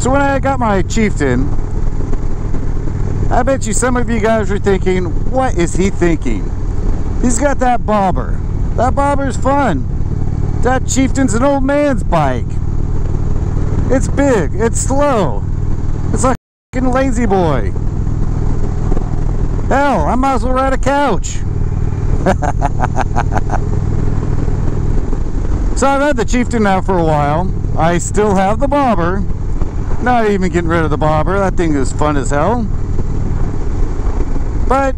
So when I got my Chieftain, I bet you some of you guys are thinking, what is he thinking? He's got that bobber. That bobber's fun. That Chieftain's an old man's bike. It's big, it's slow. It's like a fucking lazy boy. Hell, I might as well ride a couch. So I've had the Chieftain now for a while. I still have the bobber. Not even getting rid of the bobber. That thing is fun as hell. But,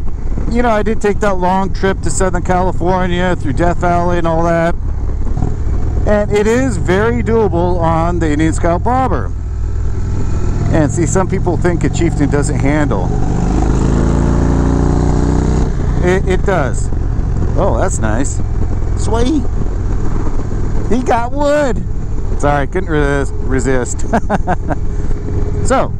you know, I did take that long trip to Southern California through Death Valley and all that. And it is very doable on the Indian Scout Bobber. And see, some people think a Chieftain doesn't handle. It does. Oh, that's nice. Sweet. He got wood. Sorry, couldn't resist. So,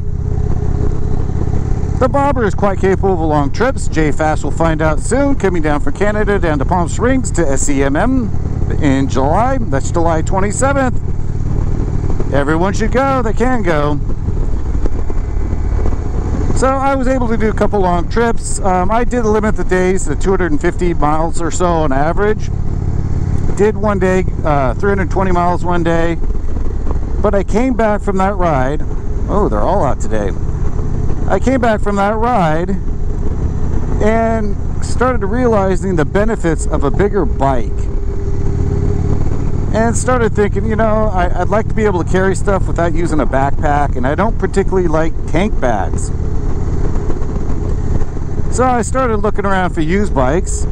the bobber is quite capable of long trips. J-Fast will find out soon. Coming down from Canada down to Palm Springs to SCMM in July. That's July 27th. Everyone should go. They can go. So I was able to do a couple long trips. I did limit the days to 250 miles or so on average. Did one day, 320 miles one day. But I came back from that ride. Oh, they're all out today. I came back from that ride and started realizing the benefits of a bigger bike. And started thinking, you know, I'd like to be able to carry stuff without using a backpack, and I don't particularly like tank bags. So I started looking around for used bikes.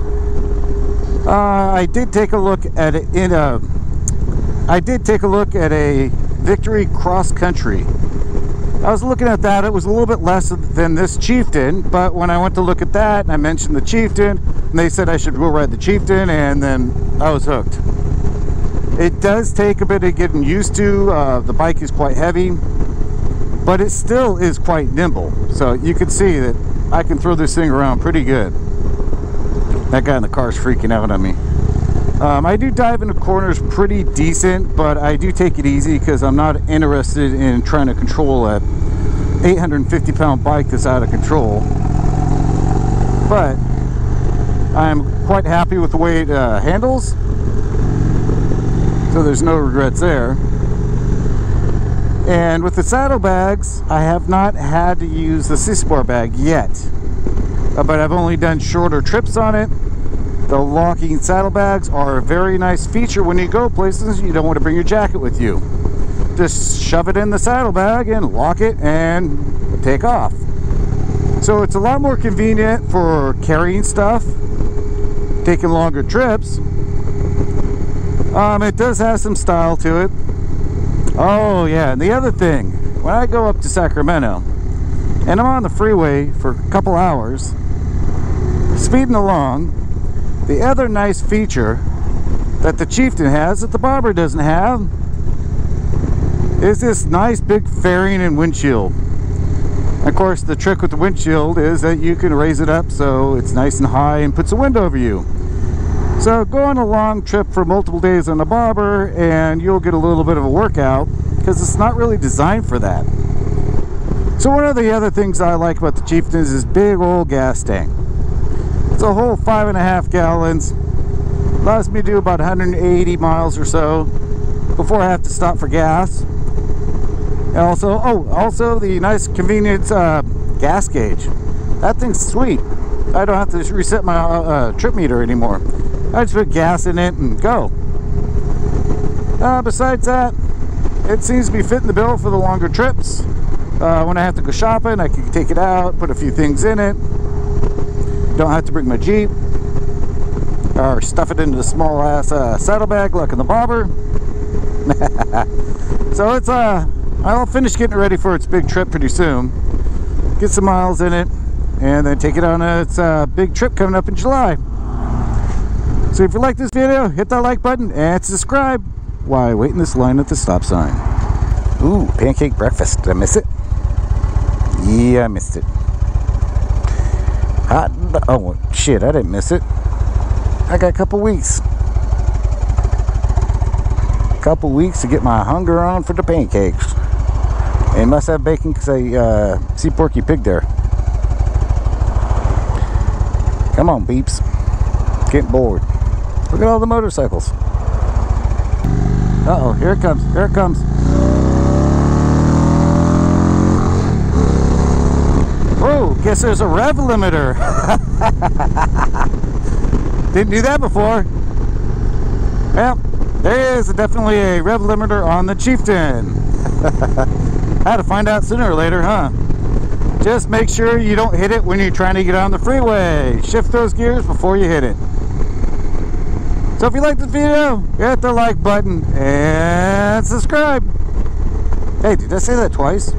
I did take a look at it a Victory Cross Country. I was looking at that. It was a little bit less than this Chieftain, but when I went to look at that and I mentioned the Chieftain, and they said I should go ride the Chieftain, and then I was hooked. It does take a bit of getting used to. The bike is quite heavy, but it still is quite nimble. So you can see that I can throw this thing around pretty good. That guy in the car is freaking out on me. I do dive into corners pretty decent, but I do take it easy because I'm not interested in trying to control a 850-pound bike that's out of control. But I'm quite happy with the way it handles, so there's no regrets there. And with the saddlebags, I have not had to use the Sissy bar bag yet, but I've only done shorter trips on it. The locking saddlebags are a very nice feature when you go places you don't want to bring your jacket with you. Just shove it in the saddlebag and lock it and take off. So it's a lot more convenient for carrying stuff, taking longer trips. It does have some style to it. Oh yeah, and the other thing, when I go up to Sacramento and I'm on the freeway for a couple hours speeding along, the other nice feature that the Chieftain has that the bobber doesn't have is this nice big fairing and windshield. Of course, the trick with the windshield is that you can raise it up so it's nice and high and puts a wind over you. So go on a long trip for multiple days on the bobber and you'll get a little bit of a workout because it's not really designed for that. So one of the other things I like about the Chieftain is this big old gas tank. It's a whole 5.5 gallons. Allows me to do about 180 miles or so before I have to stop for gas. And also the nice convenience gas gauge. That thing's sweet. I don't have to reset my trip meter anymore. I just put gas in it and go. Besides that, it seems to be fitting the bill for the longer trips. When I have to go shopping, I can take it out, put a few things in it. Don't have to bring my Jeep or stuff it into the small ass saddlebag like in the bobber. So it's I'll finish getting ready for its big trip pretty soon. Get some miles in it and then take it on its big trip coming up in July. So if you like this video, hit that like button and subscribe while I wait in this line at the stop sign. Ooh, pancake breakfast. Did I miss it? Yeah, I missed it. Hot. Oh shit, I didn't miss it. I got a couple weeks to get my hunger on for the pancakes. And must have bacon because I see Porky Pig there. Come on, beeps. Getting bored. Look at all the motorcycles. Uh-oh, here it comes. Here it comes. Whoa, guess there's a rev limiter. Didn't do that before. Well, there is definitely a rev limiter on the Chieftain. Had to find out sooner or later, huh? Just make sure you don't hit it when you're trying to get on the freeway. Shift those gears before you hit it. So if you like this video, hit the like button and subscribe. Hey, did I say that twice?